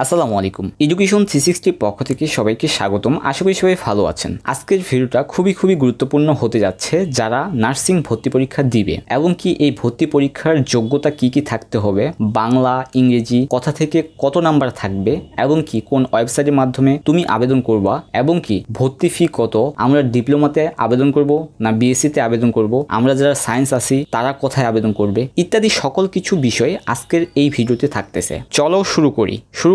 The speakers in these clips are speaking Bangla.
আসসালামু আলাইকুম। এডুকেশন 360 পক্ষ থেকে সবাইকে স্বাগতম। আশা করি সবাই ভালো আছেন। আজকের ভিডিওটা খুবই গুরুত্বপূর্ণ হতে যাচ্ছে যারা নার্সিং ভর্তি পরীক্ষা দিবে এবং কি এই ভর্তি পরীক্ষার যোগ্যতা কি থাকতে হবে, বাংলা, ইংরেজি কথা থেকে কত নাম্বার থাকবে এবং কি কোন ওয়েবসাইটের মাধ্যমে তুমি আবেদন করবা এবং কি ভর্তি ফি কত, আমরা ডিপ্লোমাতে আবেদন করব না বিএসসিতে আবেদন করব, আমরা যারা সায়েন্স আছি তারা কোথায় আবেদন করবে ইত্যাদি সকল কিছু বিষয় আজকের এই ভিডিওতে থাকতেছে। চলো শুরু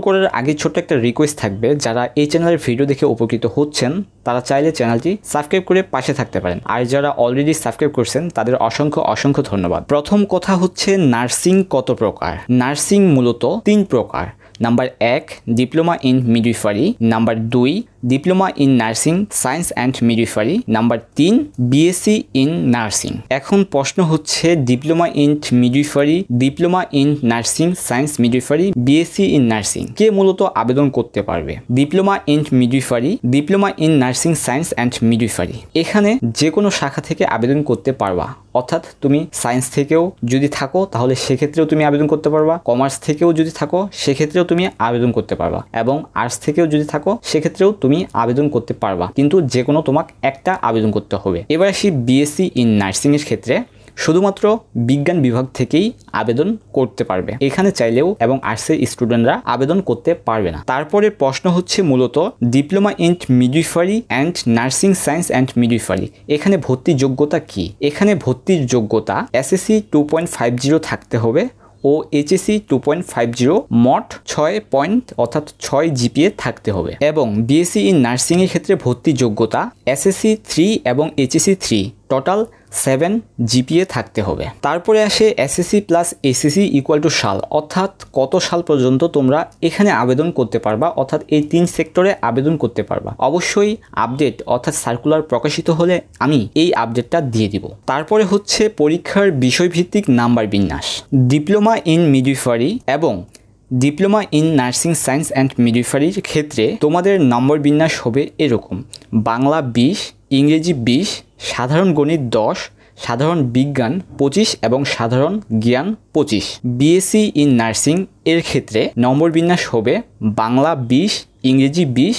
করার আগে ছোট্ট একটা রিকোয়েস্ট থাকবে, যারা এই চ্যানেলের ভিডিও দেখে উপকৃত হচ্ছেন তারা চাইলে চ্যানেলটি সাবস্ক্রাইব করে পাশে থাকতে পারেন, আর যারা অলরেডি সাবস্ক্রাইব করছেন তাদের অসংখ্য ধন্যবাদ। প্রথম কথা হচ্ছে নার্সিং কত প্রকার। নার্সিং মূলত 3 প্রকার। Number 1 diploma in midwifery, number 2 diploma in nursing science and midwifery, number 3 BSc in nursing. এখন প্রশ্ন হচ্ছে diploma in midwifery, diploma in nursing science midwifery, BSc in nursing কে মূলত আবেদন করতে পারবে? Diploma in midwifery, diploma in nursing science and midwifery এখানে যে কোনো শাখা থেকে আবেদন করতে পারবা, অর্থাৎ তুমি সায়েন্স থেকেও যদি থাকো তাহলে সেক্ষেত্রেও তুমি আবেদন করতে পারবা, কমার্স থেকেও যদি থাকো সেক্ষেত্রেও তুমি আবেদন করতে পারবা এবং আর্টস থেকেও যদি থাকো সেক্ষেত্রেও তুমি আবেদন করতে পারবা, কিন্তু যে কোনো তোমাকে একটা আবেদন করতে হবে। এবার আসি বিএসসি ইন নার্সিং এর ক্ষেত্রে, শুধুমাত্র বিজ্ঞান বিভাগ থেকেই আবেদন করতে পারবে, এখানে চাইলেও এবং আর্টসের স্টুডেন্টরা আবেদন করতে পারবে না। তারপরে প্রশ্ন হচ্ছে মূলত diploma in midwifery and nursing science and midwifery এখানে ভর্তির যোগ্যতা কি? এখানে ভর্তির যোগ্যতা এসএসসি 2.50 থাকতে হবে ও এইচএসসি 2.50, মোট 6 জিপিএ থাকতে হবে। এবং বিএসসি ইন নার্সিং এর ক্ষেত্রে ভর্তি যোগ্যতা এসএসসি 3 এবং এইচএসসি 3 টোটাল 7 জিপিএ থাকতে হবে। তারপরে আসে SSC plus HSC equal to সাল, অর্থাৎ কত সাল পর্যন্ত তোমরা এখানে আবেদন করতে পারবা, অর্থাৎ এই 3 সেক্টরে আবেদন করতে পারবা। অবশ্যই আপডেট অর্থাৎ সার্কুলার প্রকাশিত হলে আমি এই আপডেটটা দিয়ে দিব। তারপরে হচ্ছে পরীক্ষার বিষয়ভিত্তিক নাম্বার বিন্যাস। ডিপ্লোমা ইন মিডওয়াইফারি এবং diploma in nursing science and মিডওয়াইফারির ক্ষেত্রে তোমাদের নম্বর বিন্যাস হবে এরকম: বাংলা 20, ইংরেজি 20, সাধারণ গণিত 10, সাধারণ বিজ্ঞান 25 এবং সাধারণ জ্ঞান 25। বিএসসি ইন নার্সিং এর ক্ষেত্রে নম্বর বিন্যাস হবে বাংলা 20, ইংরেজি 20,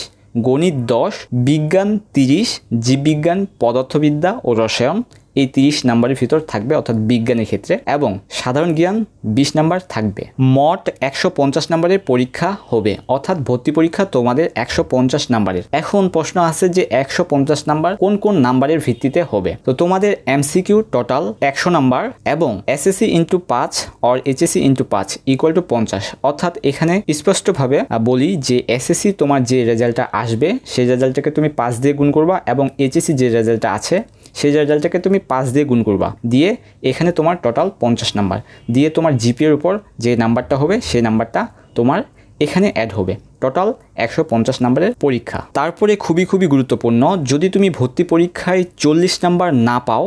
গণিত 10, বিজ্ঞান 30, জীববিজ্ঞান, পদার্থবিদ্যা ও রসায়ন এই 30 নাম্বারের ভিতর থাকবে, অর্থাৎ বিজ্ঞানের ক্ষেত্রে, এবং সাধারণ জ্ঞান 20 নাম্বার থাকবে। মোট 150 নাম্বারের পরীক্ষা হবে, অর্থাৎ ভর্তি পরীক্ষা তোমাদের 150 নাম্বারের। এখন প্রশ্ন আছে যে 150 নাম্বার কোন নাম্বারের ভিত্তিতে হবে? তো তোমাদের এমসিকিউ টোটাল 100 নাম্বার এবং এসএসসি ইন্টু 5 আর এইচএসসি ইন্টু 5 ইকুয়াল টু 50, অর্থাৎ এখানে স্পষ্টভাবে বলি যে এসএসসি তোমার যে রেজাল্টটা আসবে সেই রেজাল্টটাকে তুমি 5 দিয়ে গুণ করবা এবং এইচএসসি যে রেজাল্টটা আছে সেই রেজাল্টটাকে তুমি 5 দিয়ে গুণ করবা, দিয়ে এখানে তোমার টোটাল 50 নাম্বার দিয়ে তোমার জিপিএর উপর যে নাম্বারটা হবে সেই নাম্বারটা তোমার এখানে অ্যাড হবে। টোটাল 150 নাম্বারের পরীক্ষা। তারপরে খুবই গুরুত্বপূর্ণ, যদি তুমি ভর্তি পরীক্ষায় 40 নাম্বার না পাও,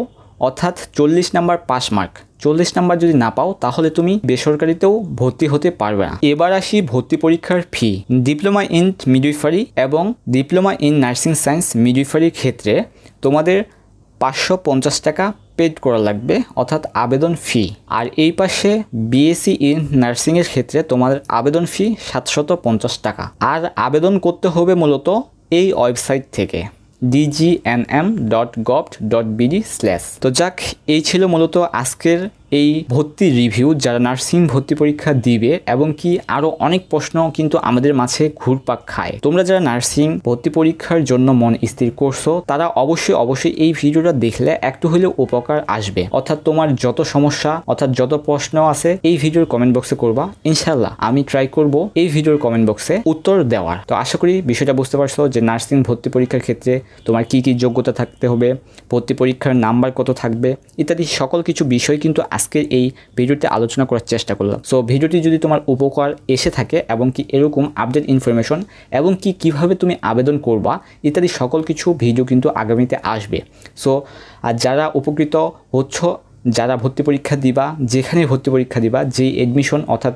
অর্থাৎ 40 নাম্বার পাস মার্ক, 40 নাম্বার যদি না পাও তাহলে তুমি বেসরকারিতেও ভর্তি হতে পারবে না। এবার আসি ভর্তি পরীক্ষার ফি। ডিপ্লোমা ইন মিডওয়াইফারি এবং ডিপ্লোমা ইন নার্সিং সায়েন্স মিডওয়াইফারির ক্ষেত্রে তোমাদের 550 টাকা পেড করা লাগবে, অর্থাৎ আবেদন ফি। আর এই পাশে বিএসসি ইন নার্সিংয়ের ক্ষেত্রে তোমাদের আবেদন ফি 750 টাকা। আর আবেদন করতে হবে মূলত এই ওয়েবসাইট থেকে dgnm.gov.bd/। তো যাক, এই ছিল মূলত আজকের এই ভর্তি রিভিউ। যারা নার্সিং ভর্তি পরীক্ষা দিবে এবং কি আরও অনেক প্রশ্ন কিন্তু আমাদের মাঝে ঘুরপাক খায়, তোমরা যারা নার্সিং ভর্তি পরীক্ষার জন্য মন স্থির করছো তারা অবশ্যই এই ভিডিওটা দেখলে একটু হলেও উপকার আসবে। অর্থাৎ তোমার যত সমস্যা অর্থাৎ যত প্রশ্ন আছে এই ভিডিওর কমেন্ট বক্সে করবা, ইনশাল্লাহ আমি ট্রাই করব এই ভিডিওর কমেন্ট বক্সে উত্তর দেওয়ার। তো আশা করি বিষয়টা বুঝতে পারছো যে নার্সিং ভর্তি পরীক্ষার ক্ষেত্রে তোমার কি যোগ্যতা থাকতে হবে, ভর্তি পরীক্ষার নাম্বার কত থাকবে ইত্যাদি সকল কিছু বিষয় কিন্তু আজকের এই ভিডিওতে আলোচনা করার চেষ্টা করলাম। সো ভিডিওটি যদি তোমার উপকার এসে থাকে এবং কি এরকম আপডেট ইনফরমেশন এবং কি কিভাবে তুমি আবেদন করবা ইত্যাদি সকল কিছু ভিডিও কিন্তু আগামীতে আসবে। সো যারা উপকৃত হচ্ছ, যারা ভর্তি পরীক্ষা দিবা, যেখানে ভর্তি পরীক্ষা দিবা, যেই এডমিশন অর্থাৎ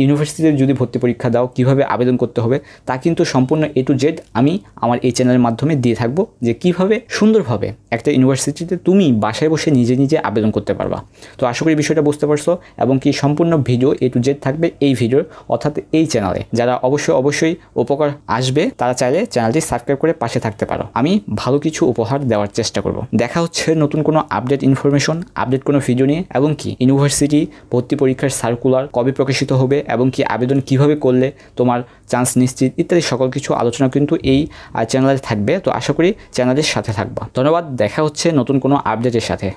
ইউনিভার্সিটিতে যদি ভর্তি পরীক্ষা দাও কিভাবে আবেদন করতে হবে তা কিন্তু সম্পূর্ণ A to Z আমি আমার এই চ্যানেলের মাধ্যমে দিয়ে থাকবো, যে কিভাবে সুন্দরভাবে একটা ইউনিভার্সিটিতে তুমি বাসায় বসে নিজে নিজে আবেদন করতে পারবা। তো আশা করি বিষয়টা বুঝতে পারছো, এবং কি সম্পূর্ণ ভিডিও A to Z থাকবে এই ভিডিওর অর্থাৎ এই চ্যানেলে। যারা অবশ্যই উপকার আসবে তারা চাইলে চ্যানেলটি সাবস্ক্রাইব করে পাশে থাকতে পারো। আমি ভালো কিছু উপহার দেওয়ার চেষ্টা করব। দেখা হচ্ছে নতুন কোনো আপডেট ইনফরমেশন, আপডেট কোনো ভিডিও নিয়ে, এবং কি ইউনিভার্সিটি ভর্তি পরীক্ষার সার্কুলার কবে প্রকাশিত হবে, এবং কি আবেদন কিভাবে করলে তোমার চান্স নিশ্চিত ইত্যাদি সকল কিছু আলোচনা কিন্তু এই চ্যানেলে থাকবে। তো আশা করি চ্যানেলের সাথে থাকবা। ধন্যবাদ, দেখা হচ্ছে নতুন কোনো আপডেটের সাথে।